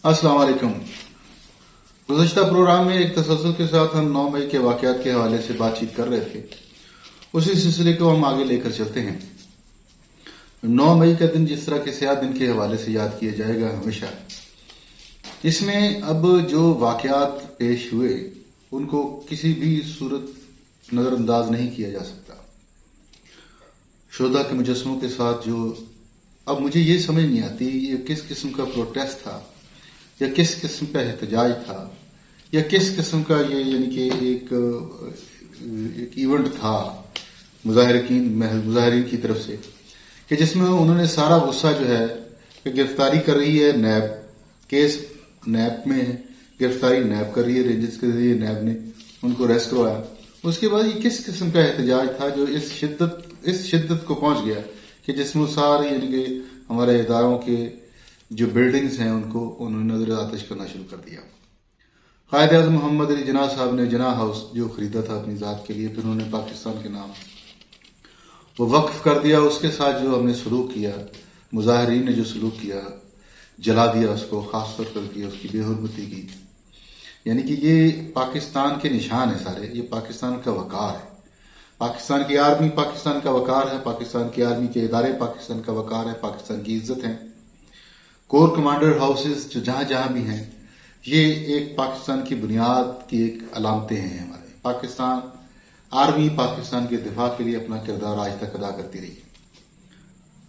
अस्सलाम वालेकुम। गुज़श्ता प्रोग्राम में एक तसलसल के साथ हम 9 मई के वाक़यात के हवाले से बातचीत कर रहे थे। उसी सिलसिले को हम आगे लेकर चलते हैं। 9 मई का दिन जिस तरह के स्याह दिन के हवाले से याद किया जाएगा हमेशा, इसमें अब जो वाक़यात पेश हुए उनको किसी भी सूरत नज़रअंदाज नहीं किया जा सकता। शोधा के मुजस्समों के साथ जो अब मुझे ये समझ नहीं आती ये किस किस्म का प्रोटेस्ट था या किस किस्म का एहतजाज था या किस किस्म का ये यानी कि एक इवेंट था मुजाहिरीन की तरफ से कि जिसमें उन्होंने सारा गुस्सा जो है कि गिरफ्तारी कर रही है नैब, केस नैब में है, गिरफ्तारी नैब कर रही है, रेंजर्स के जरिए नैब ने उनको अरेस्ट करवाया। उसके बाद ये किस किस्म का एहतजाज था जो इस शिद्दत को पहुंच गया कि जिसमें सारे यानी कि हमारे इदारों के जो बिल्डिंग्स हैं उनको उन्होंने नजर आतिश करना शुरू कर दिया। कायद आज़म मोहम्मद अली जिन्ना साहब ने जिन्ना हाउस जो खरीदा था अपनी ज़ात के लिए, फिर उन्होंने पाकिस्तान के नाम वो वक्फ कर दिया। उसके साथ जो हमने सलूक किया, मुजाहिरीन ने जो सलूक किया, जला दिया उसको, खासतौर पर किया, उसकी बेहुरमती की, यानी कि ये पाकिस्तान के निशान है सारे, ये पाकिस्तान का वकार है। पाकिस्तान की आर्मी पाकिस्तान का वकार है, पाकिस्तान की आर्मी के इदारे पाकिस्तान का वकार है, पाकिस्तान की इज्जत है। कोर कमांडर हाउसेस जो जहां जहां भी हैं, ये एक पाकिस्तान की बुनियाद की एक अलामतें हैं। हमारे पाकिस्तान आर्मी पाकिस्तान के दिफा के लिए अपना किरदार आज तक अदा करती रही है।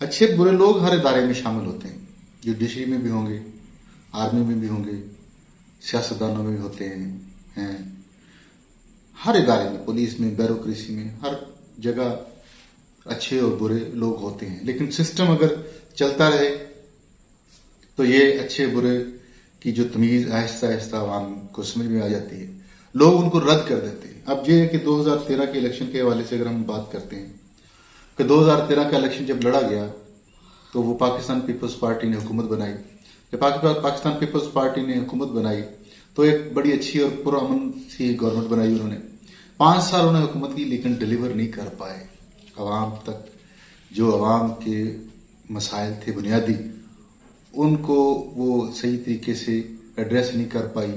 अच्छे बुरे लोग हर इदारे में शामिल होते हैं, जुडिशरी में भी होंगे, आर्मी में भी होंगे, सियासतदानों में भी होते हैं, हर इदारे में, पुलिस में, ब्यूरोक्रेसी में, हर जगह अच्छे और बुरे लोग होते हैं। लेकिन सिस्टम अगर चलता रहे तो ये अच्छे बुरे की जो तमीज आहिस्ता आहिस्ता आवाम को समझ में आ जाती है, लोग उनको रद्द कर देते हैं। अब ये है कि 2013 के इलेक्शन के हवाले से अगर हम बात करते हैं कि 2013 का इलेक्शन जब लड़ा गया तो वो पाकिस्तान पीपल्स पार्टी ने हुकूमत बनाई। जब पाकिस्तान पीपल्स पार्टी ने हुकूमत बनाई तो एक बड़ी अच्छी और पुरअमन सी गवर्नमेंट बनाई उन्होंने। 5 साल उन्होंने हुकूमत की, लेकिन डिलीवर नहीं कर पाए अवाम तक। जो अवाम के मसाइल थे बुनियादी, उनको वो सही तरीके से एड्रेस नहीं कर पाई।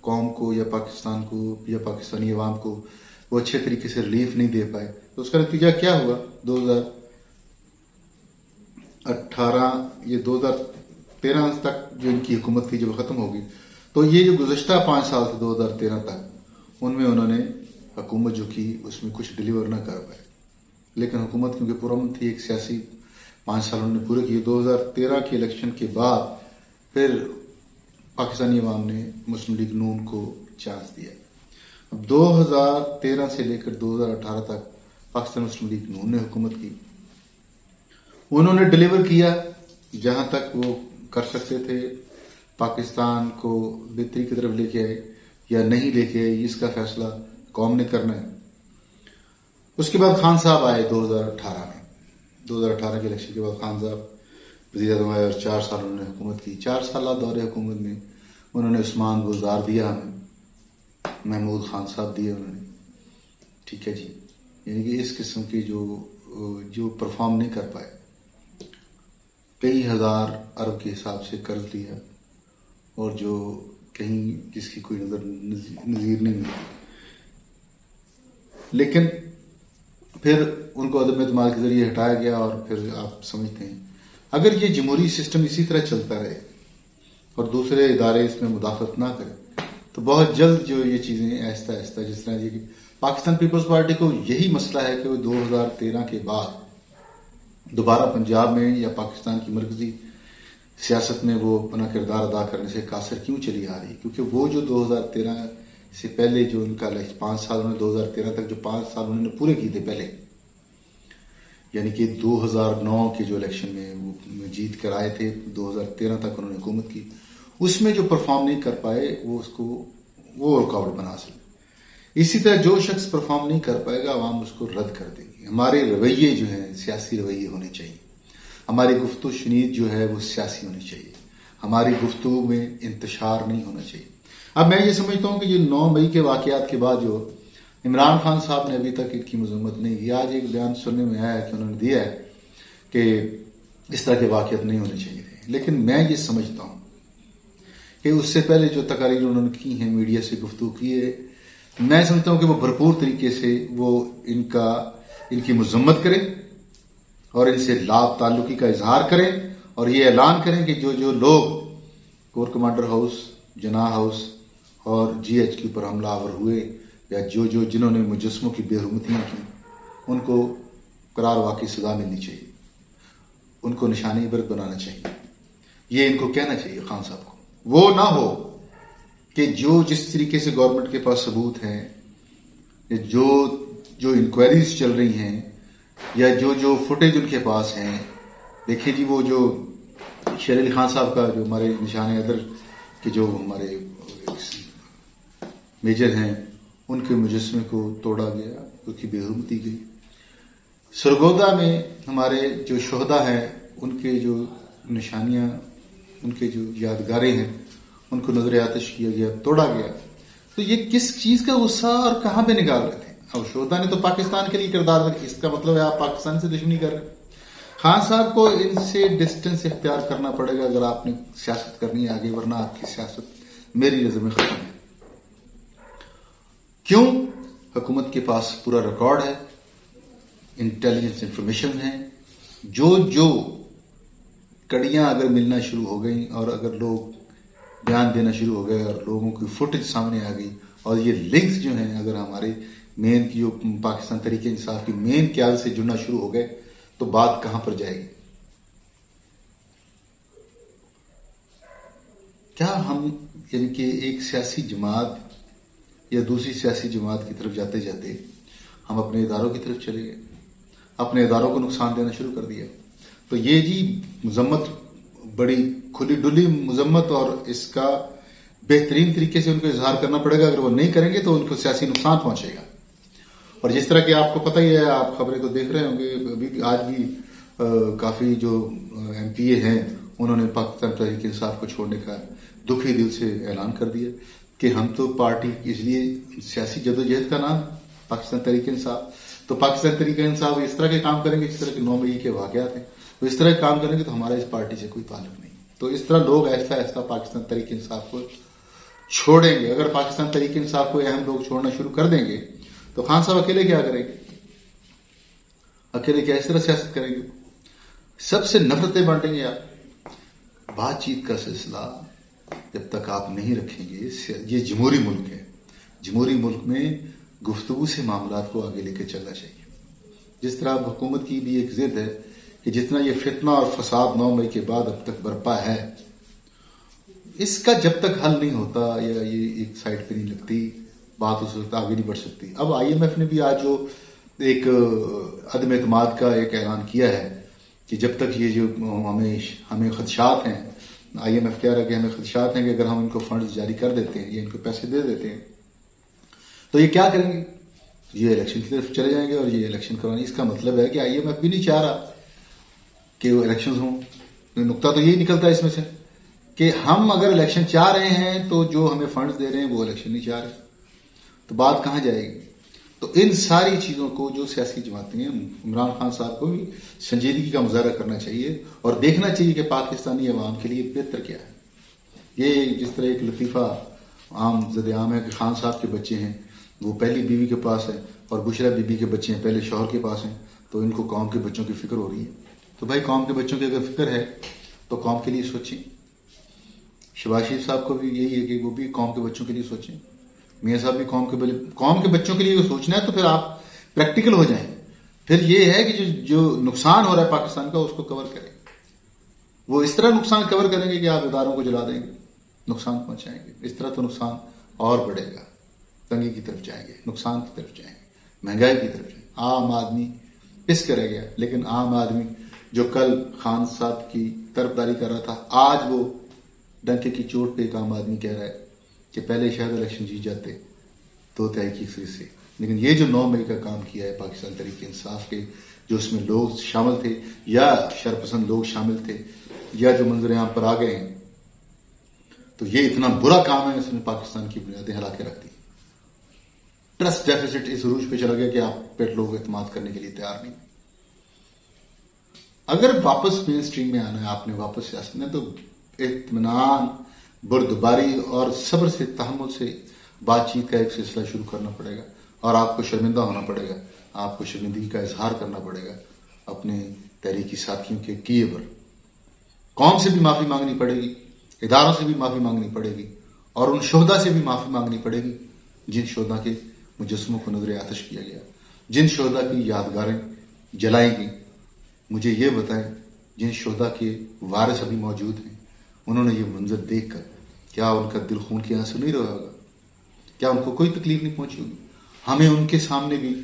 कौम को या पाकिस्तान को या पाकिस्तानी अवाम को वो अच्छे तरीके से रिलीफ नहीं दे पाए। तो उसका नतीजा क्या हुआ? 2013 तक जो इनकी हुकूमत थी जब खत्म होगी, तो ये जो गुज़श्ता 5 साल से 2013 तक, उनमें उन्होंने हुकूमत जो की उसमें कुछ डिलीवर ना कर पाए। लेकिन हुकूमत क्योंकि पुरअमन थी, एक सियासी 5 साल उन्होंने पूरे किए। 2013 के इलेक्शन के बाद फिर पाकिस्तानी अवाम ने मुस्लिम लीग नून को चांस दिया। अब 2013 से लेकर 2018 तक पाकिस्तान मुस्लिम लीग नून ने हुकूमत की। उन्होंने डिलीवर किया जहां तक वो कर सकते थे। पाकिस्तान को बेहतरी की तरफ लेके आए या नहीं लेके आए, इसका फैसला कौम ने करना है। उसके बाद खान साहब आए 2018 में। 2018 के इलेक्शन के बाद खान साहब वज़ीर आज़म आए और 4 साल उन्होंने हुकूमत की। 4 साल दौरे हुकूमत में उन्होंने उस्मान गुलजार दिया, हमें महमूद खान साहब दिए उन्होंने, ठीक है जी। यानी कि इस किस्म की जो परफॉर्म नहीं कर पाए, कई हजार अरब के हिसाब से कर्ज लिया और जो कहीं जिसकी कोई नज़ीर नहीं मिली। लेकिन फिर उनको अदम एतमाद के जरिए हटाया गया और फिर आप समझते हैं अगर ये जमहूरी सिस्टम इसी तरह चलता रहे और दूसरे इदारे इसमें मुदाखलत ना करें तो बहुत जल्द जो ये चीजें आहिस्ता आहिस्ता, जिस तरह जी पाकिस्तान पीपल्स पार्टी को यही मसला है कि वो 2013 के बाद दोबारा पंजाब में या पाकिस्तान की मरकजी सियासत में वो अपना किरदार अदा करने से कासर क्यों चली आ रही है। क्योंकि वो जो 2013 से पहले जो उनका 5 साल उन्होंने 2013 तक जो 5 साल उन्होंने पूरे किए थे पहले, यानी कि 2009 के जो इलेक्शन में वो जीत कर आए थे, 2013 तक उन्होंने हुकूमत की, उसमें जो परफॉर्म नहीं कर पाए वो रुकावट बना सके। इसी तरह जो शख्स परफॉर्म नहीं कर पाएगा अवाम उसको रद्द कर देगी। हमारे रवैये जो हैं सियासी रवैये होने चाहिए, हमारी गुफ्तगू शनीद जो है वो सियासी होनी चाहिए, हमारी गुफ्तगू में इंतशार नहीं होना चाहिए। अब मैं ये समझता हूं कि ये 9 मई के वाकयात के बाद जो इमरान खान साहब ने अभी तक इनकी मजम्मत नहीं की, आज एक बयान सुनने में आया है कि उन्होंने दिया है कि इस तरह के वाकयात नहीं होने चाहिए थे। लेकिन मैं ये समझता हूं کہ اس سے پہلے جو تقاریر انہوں نے کی ہیں، میڈیا سے گفتگو کی ہے، میں سمجھتا ہوں کہ وہ بھرپور طریقے سے وہ ان کی مذمت کریں اور ان سے لاب تعلقی کا اظہار کریں اور یہ اعلان کریں کہ جو لوگ کور کمانڈر ہاؤس، جناح ہاؤس اور جی ایچ کیو پر حملہ آور ہوئے یا جنہوں نے مجسموں کی بے حرمتیاں کی، ان کو قرار واقعی سزا ملنی چاہیے، ان کو نشانی عبرت بنانا چاہیے. یہ ان کو کہنا چاہیے خان صاحب کو. وہ نہ ہو کہ جس طریقے سے گورنمنٹ کے پاس ثبوت ہیں، جو انکوائریز چل رہی ہیں یا جو فوٹیج ان کے پاس ہیں، دیکھیں جی وہ جو شیر علی خان صاحب کا جو ہمارے نشان ادر کے جو ہمارے میجر ہیں، ان کے مجسمے کو توڑا گیا، ان کی بے حرمتی گئی. سرگودا میں ہمارے جو شہداء ہیں، ان کے جو نشانیاں، ان کے جو یادگاریں ہیں، ان کو نظر آتش کیا گیا، توڑا گیا. تو یہ کس چیز کا غصہ اور کہاں پہ نکال رہے تھے؟ اب شہداء نے تو پاکستان کے لیے کردار رکھا، اس کا مطلب ہے آپ پاکستان سے دشمنی کر رہے ہیں. خان صاحب کو ان سے ڈسٹنس اختیار کرنا پڑے گا اگر آپ نے سیاست کرنی ہے آگے، ورنہ آپ کی سیاست میری نظر میں ختم ہے. کیوں؟ حکومت کے پاس پورا ریکارڈ ہے، انٹیلیجنس انفارمیشن ہے. جو کڑیاں اگر ملنا شروع ہو گئیں اور اگر لوگ بیان دینا شروع ہو گئے اور لوگوں کی فوٹیج سامنے آ گئی اور یہ لنکس جو ہیں اگر ہمارے مین کی جو پاکستان تحریک انصاف کی مین قیادت سے جڑنا شروع ہو گئے تو بات کہاں پر جائے گی؟ کیا ہم یعنی کہ ایک سیاسی جماعت یا دوسری سیاسی جماعت کی طرف جاتے جاتے ہم اپنے اداروں کی طرف چلے گئے، اپنے اداروں کو نقصان دینا شروع کر دیا؟ تو یہ جی مذمت، بڑی کھلی ڈلی مذمت، اور اس کا بہترین طریقے سے ان کو اظہار کرنا پڑے گا. اگر وہ نہیں کریں گے تو ان کو سیاسی نقصان پہنچے گا. اور جس طرح کہ آپ کو پتہ ہی ہے، آپ خبریں تو دیکھ رہے ہوں گے، ابھی آج بھی کافی جو ایم پی اے ہیں انہوں نے پاکستان تحریک انصاف کو چھوڑنے کا دکھی دل سے اعلان کر دیا کہ ہم تو پارٹی، اس لیے سیاسی جدوجہد کا نام پاکستان تحریک انصاف. تو پاکستان تحریک انصاف اس طرح کے کام کریں گے جس طرح کے 9 مئی کے واقعات ہیں، تو اس طرح کے کام کریں گے تو ہمارا اس پارٹی سے کوئی تعلق نہیں. تو اس طرح لوگ ایسا ایسا پاکستان تحریک انصاف کو چھوڑیں گے. اگر پاکستان تحریک انصاف کو اہم لوگ چھوڑنا شروع کر دیں گے تو خان صاحب اکیلے کیا کریں گے؟ اکیلے کیا اس طرح سیاست کریں گے؟ سب سے نفرتیں بانٹیں گے آپ. بات چیت کا سلسلہ جب تک آپ نہیں رکھیں گے، یہ جمہوری ملک ہے، جمہوری ملک میں گفتگو سے معاملات کو آگے لے کے چلنا چاہیے. جس طرح اب حکومت کی بھی ایک ضد ہے کہ جتنا یہ فتنہ اور فساد 9 مئی کے بعد اب تک برپا ہے، اس کا جب تک حل نہیں ہوتا یا یہ ایک سائڈ پہ نہیں لگتی، بات اس وقت آگے نہیں بڑھ سکتی. اب آئی ایم ایف نے بھی آج جو ایک عدم اعتماد کا ایک اعلان کیا ہے کہ جب تک یہ جو ہمیں خدشات ہیں، آئی ایم ایف کہہ رہا ہے کہ ہمیں خدشات ہیں کہ اگر ہم ان کو فنڈز جاری کر دیتے ہیں یا ان کو پیسے دے دیتے ہیں تو یہ کیا کریں گے؟ یہ الیکشن کی طرف چلے جائیں گے اور یہ الیکشن کروانے. اس کا مطلب ہے کہ آئی ایم ایف بھی نہیں چاہ رہا کہ وہ الیکشنز ہوں. نقطہ تو یہی نکلتا ہے اس میں سے کہ ہم اگر الیکشن چاہ رہے ہیں تو جو ہمیں فنڈز دے رہے ہیں وہ الیکشن نہیں چاہ رہے، تو بات کہاں جائے گی؟ تو ان ساری چیزوں کو جو سیاسی جماعتیں ہیں، عمران خان صاحب کو بھی سنجیدگی کا مظاہرہ کرنا چاہیے اور دیکھنا چاہیے کہ پاکستانی عوام کے لیے بہتر کیا ہے. یہ جس طرح ایک لطیفہ عام زد عام ہے کہ خان صاحب کے بچے ہیں وہ پہلی بیوی کے پاس ہے اور بشرا بی بی کے بچے ہیں پہلے شوہر کے پاس ہیں، تو ان کو قوم کے بچوں کی فکر ہو رہی ہے. تو بھائی قوم کے بچوں کی اگر فکر ہے تو قوم کے لیے سوچیں. شہباز شریف صاحب کو بھی یہی ہے کہ وہ بھی قوم کے بچوں کے لیے سوچیں. میاں صاحب بھی قوم کے بچوں کے لیے سوچنا ہے تو پھر آپ پریکٹیکل ہو جائیں. پھر یہ ہے کہ جو نقصان ہو رہا ہے پاکستان کا اس کو کور کریں. وہ اس طرح نقصان کور کریں گے کہ آپ اداروں کو جلا دیں گے، نقصان پہنچائیں گے. اس طرح تو نقصان اور بڑھے گا، تنگی کی طرف جائیں گے، نقصان کی طرف جائیں گے، مہنگائی کی طرف جائیں گے. عام آدمی پس کرے گا. لیکن عام آدمی جو کل خان صاحب کی طرفداری کر رہا تھا، آج وہ ڈنکے کی چوٹ پہ ایک عام آدمی کہہ رہا ہے کہ پہلے شاید الیکشن جیت جاتے 2/3 سے. لیکن یہ جو 9 مئی کا کام کیا ہے پاکستان تحریک انصاف کے، جو اس میں لوگ شامل تھے یا شرپسند لوگ شامل تھے یا جو منظر عام پر آ گئے ہیں، تو یہ اتنا برا کام ہے، اس نے پاکستان کی بنیادیں ہلا کے رکھ دی. ٹرسٹ ڈیفیسٹ اس عروج پہ چلا گیا کہ آپ پہ لوگ اعتماد کرنے کے لیے تیار نہیں. اگر واپس مین سٹریم میں آنا ہے، آپ نے واپس سیاست میں، تو اطمینان बर्दबारी और सब्र से, तहम्मुल से बातचीत का एक सिलसिला शुरू करना पड़ेगा और आपको शर्मिंदा होना पड़ेगा, आपको शर्मिंदगी का इजहार करना पड़ेगा अपने तहरीकी साथियों के किए पर। कौम से भी माफी मांगनी पड़ेगी, इदारों से भी माफी मांगनी पड़ेगी और उन शोहदा से भी माफी मांगनी पड़ेगी जिन शोहदा के मुजस्समों को नजर आतिश किया गया, जिन शोहदा की यादगारें जलाई गई। मुझे ये बताएं, जिन शोहदा के वारिस अभी मौजूद हैं, उन्होंने ये मंजर देखकर क्या उनका दिल खून के आंसू नहीं रोया होगा? क्या उनको कोई तकलीफ नहीं पहुंची होगी? हमें उनके सामने भी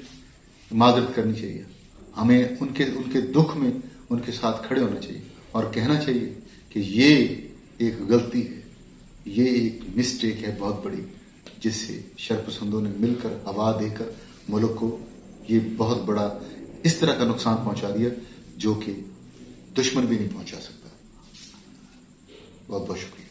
माजरत करनी चाहिए, हमें उनके दुख में उनके साथ खड़े होना चाहिए और कहना चाहिए कि ये एक गलती है, ये एक मिस्टेक है बहुत बड़ी, जिससे शरपसंदों ने मिलकर हवा देकर मुल्क को ये बहुत बड़ा इस तरह का नुकसान पहुंचा दिया जो कि दुश्मन भी नहीं पहुंचा सकता। बहुत बहुत शुक्रिया।